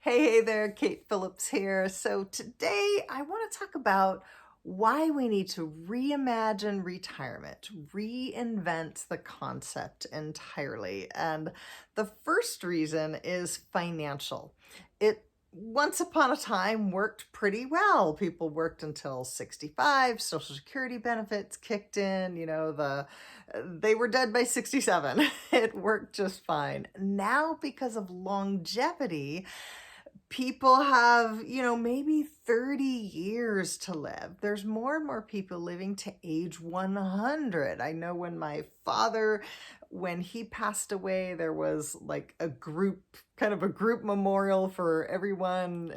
Hey there, Kate Phillips here. So today I want to talk about why we need to reimagine retirement, reinvent the concept entirely. And the first reason is financial. It once upon a time worked pretty well. People worked until 65, Social Security benefits kicked in, they were dead by 67. It worked just fine. Now, because of longevity, people have, maybe 30 years to live. There's more and more people living to age 100. I know when my father, when he passed away, there was like a group, kind of a group memorial for everyone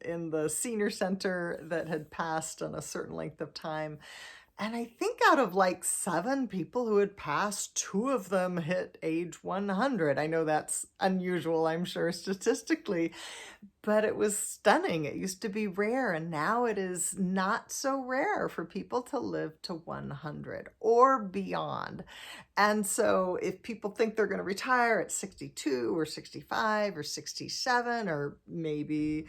in the senior center that had passed on a certain length of time. And I think out of like 7 people who had passed, 2 of them hit age 100. I know that's unusual, I'm sure, statistically, but it was stunning. It used to be rare, and now it is not so rare for people to live to 100 or beyond. And so if people think they're going to retire at 62 or 65 or 67, or maybe,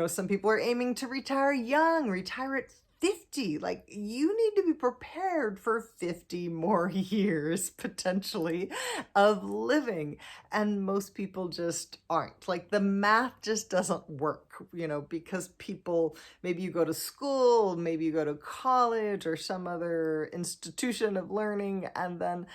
some people are aiming to retire young, retire at 50. Like, you need to be prepared for 50 more years potentially of living. And most people just aren't. Like, the math just doesn't work, because people, maybe you go to school, maybe you go to college or some other institution of learning, and then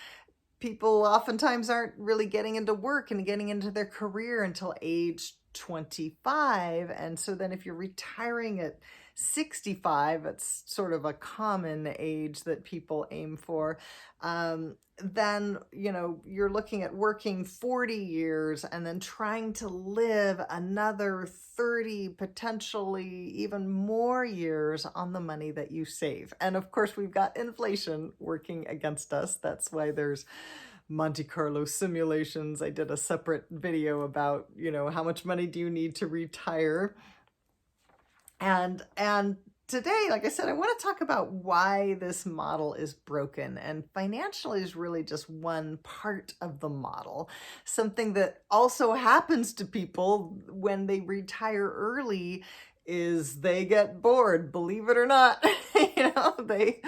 people oftentimes aren't really getting into work and getting into their career until age 25. And so then if you're retiring at 65, it's sort of a common age that people aim for. Then, you're looking at working 40 years and then trying to live another 30, potentially even more years on the money that you save. And of course, we've got inflation working against us. That's why there's Monte Carlo simulations. I did a separate video about, how much money do you need to retire? And today, like I said, I want to talk about why this model is broken. And financial is really just one part of the model. Something that also happens to people when they retire early is they get bored, believe it or not. They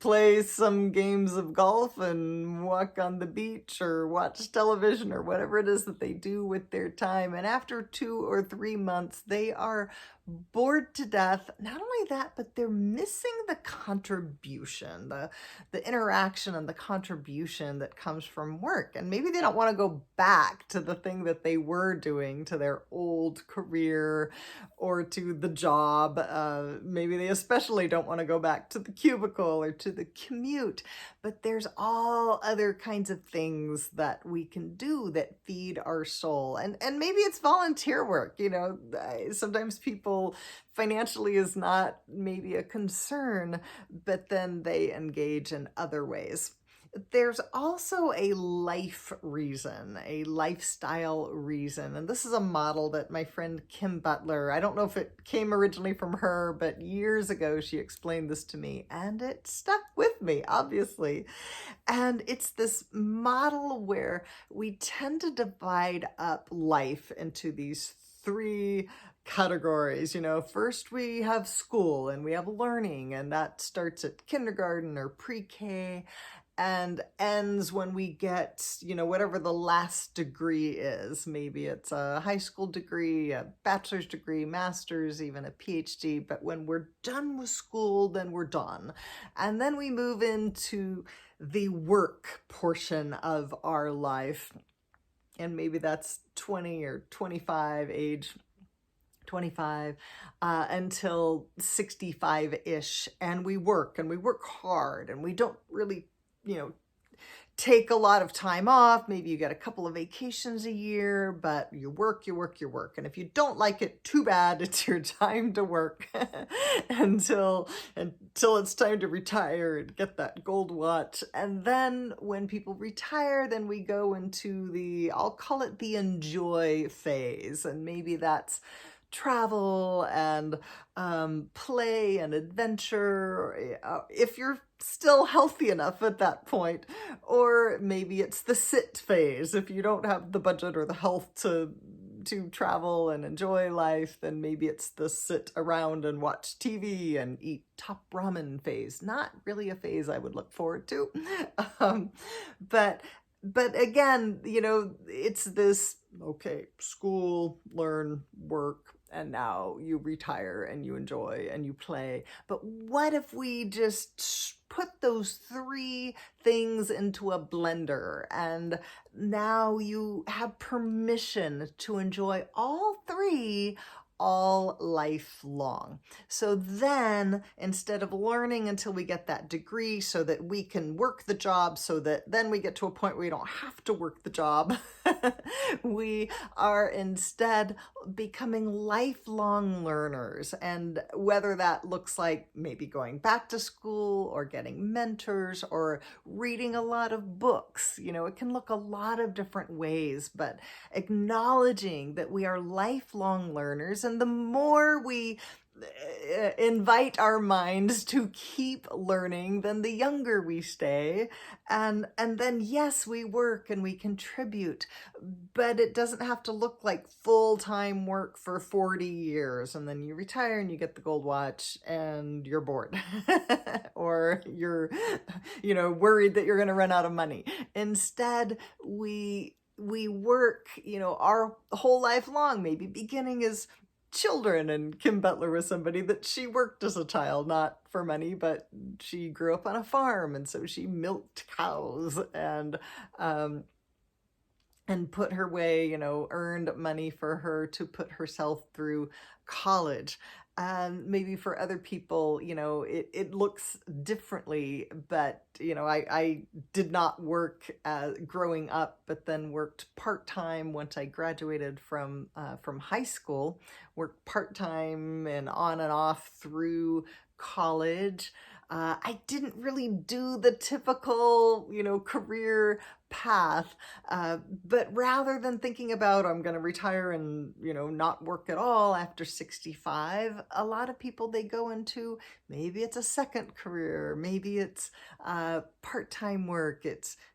play some games of golf and walk on the beach or watch television or whatever it is that they do with their time. And after 2 or 3 months, they are bored to death. Not only that, but they're missing the contribution, the interaction and the contribution that comes from work. And maybe they don't want to go back to the thing that they were doing, to their old career or to the job. Maybe they especially don't want to go back to the cubicle or to the commute. But there's all other kinds of things that we can do that feed our soul. And maybe it's volunteer work. Sometimes people, financially is not maybe a concern, but then they engage in other ways. There's also a life reason, a lifestyle reason. And this is a model that my friend Kim Butler, I don't know if it came originally from her, but years ago she explained this to me, and it stuck with me, obviously. And it's this model where we tend to divide up life into these 3 categories. First we have school and we have learning, and that starts at kindergarten or pre-K and ends when we get, whatever the last degree is. Maybe it's a high school degree, a bachelor's degree, master's, even a PhD. But when we're done with school, then we're done. And then we move into the work portion of our life. And maybe that's 20 or 25 age, 25 until 65-ish. And we work hard, and we don't really, take a lot of time off. Maybe you get a couple of vacations a year, but you work. And if you don't like it, too bad. It's your time to work until it's time to retire and get that gold watch. And then when people retire, then we go into I'll call it the enjoy phase. And maybe that's travel and play and adventure, if you're still healthy enough at that point. Or maybe it's the sit phase if you don't have the budget or the health to to travel and enjoy life, then maybe it's the sit around and watch TV and eat top ramen phase. Not really a phase I would look forward to. Um, but but again, it's this, okay, school, learn, work, and now you retire and you enjoy and you play. But what if we just put those three things into a blender, and now you have permission to enjoy all three all life long. So then, instead of learning until we get that degree so that we can work the job, so that then we get to a point where we don't have to work the job, we are instead becoming lifelong learners. And whether that looks like maybe going back to school or getting mentors or reading a lot of books, it can look a lot of different ways, but acknowledging that we are lifelong learners, and the more we invite our minds to keep learning, then the younger we stay. And then, yes, we work and we contribute, but it doesn't have to look like full-time work for 40 years. And then you retire and you get the gold watch and you're bored or you're, worried that you're going to run out of money. Instead, we work, our whole life long. Maybe beginning as children, and Kim Butler was somebody that she worked as a child, not for money, but she grew up on a farm, and so she milked cows and put her way, earned money for her to put herself through college. And maybe for other people, it looks differently, but, I did not work growing up, but then worked part-time once I graduated from high school, worked part-time and on and off through college. I didn't really do the typical, career path, but rather than thinking about I'm going to retire and, not work at all after 65, a lot of people, they go into, maybe it's a second career, maybe it's part-time work,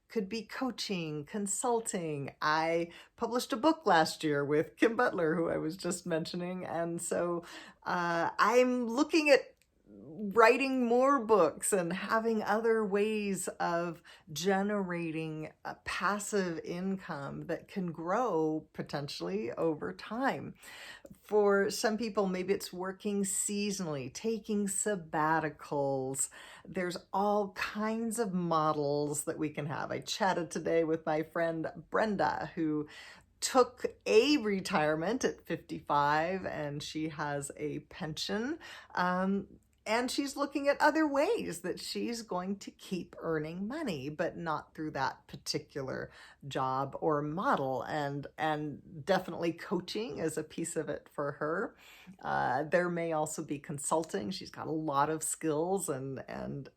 could be coaching, consulting. I published a book last year with Kim Butler, who I was just mentioning, and so I'm looking at writing more books and having other ways of generating a passive income that can grow potentially over time. For some people, maybe it's working seasonally, taking sabbaticals. There's all kinds of models that we can have. I chatted today with my friend Brenda, who took a retirement at 55, and she has a pension. And she's looking at other ways that she's going to keep earning money, but not through that particular job or model. And definitely coaching is a piece of it for her. There may also be consulting. She's got a lot of skills, and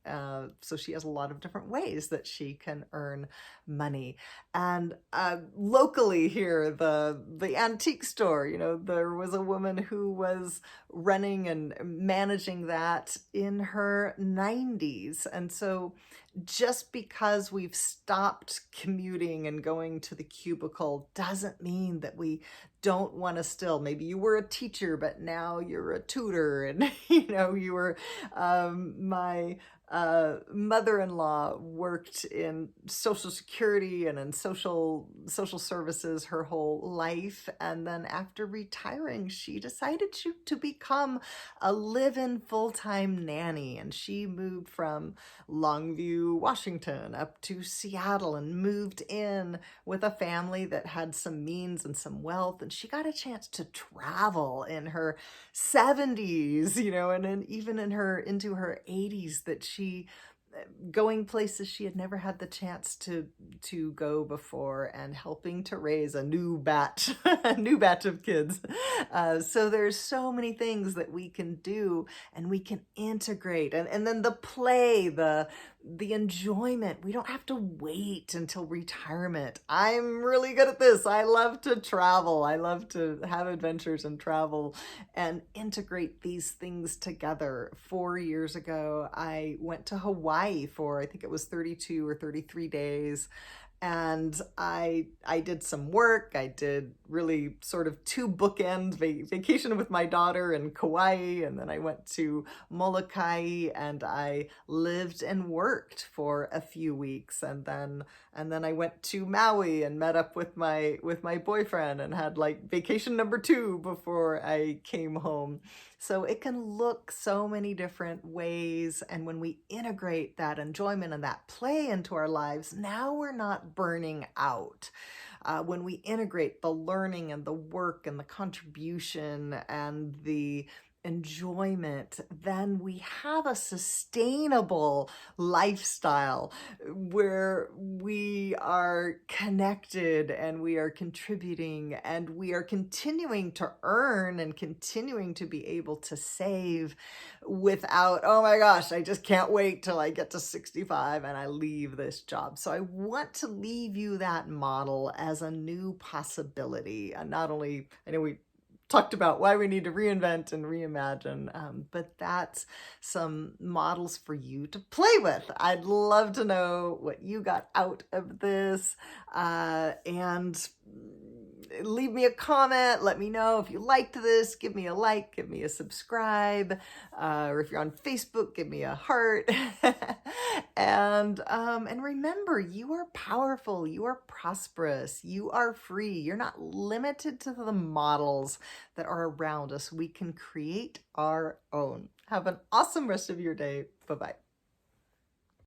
so she has a lot of different ways that she can earn money. And locally here, the antique store, there was a woman who was running and managing that in her 90s. And so just because we've stopped commuting and going to the cubicle doesn't mean that we don't want to still, maybe you were a teacher, but now you're a tutor, and you were, my mother-in-law worked in Social Security and in social services her whole life, and then after retiring, she decided to become a live-in full-time nanny, and she moved from Longview, Washington, up to Seattle, and moved in with a family that had some means and some wealth, and she got a chance to travel in her 70s, and then even into her 80s, that she going places she had never had the chance to go before, and helping to raise a new batch of kids. So there's so many things that we can do, and we can integrate, and then the play, the enjoyment. We don't have to wait until retirement. I'm really good at this. I love to travel. I love to have adventures and travel and integrate these things together. 4 years ago, I went to Hawaii for, I think it was 32 or 33 days. And I did some work. I did really sort of two bookend vacation with my daughter in Kauai, and then I went to Molokai, and I lived and worked for a few weeks, and then I went to Maui and met up with my boyfriend and had like vacation number 2 before I came home. So it can look so many different ways. And when we integrate that enjoyment and that play into our lives, now we're not burning out. When we integrate the learning and the work and the contribution and the enjoyment, then we have a sustainable lifestyle where we are connected and we are contributing and we are continuing to earn and continuing to be able to save without, oh my gosh, I just can't wait till I get to 65 and I leave this job. So I want to leave you that model as a new possibility. And not only, I know we talked about why we need to reinvent and reimagine, but that's some models for you to play with. I'd love to know what you got out of this, and leave me a comment. Let me know if you liked this. Give me a like, give me a subscribe, or if you're on Facebook, give me a heart. And remember, you are powerful, you are prosperous, you are free. You're not limited to the models that are around us. We can create our own. Have an awesome rest of your day. Bye-bye.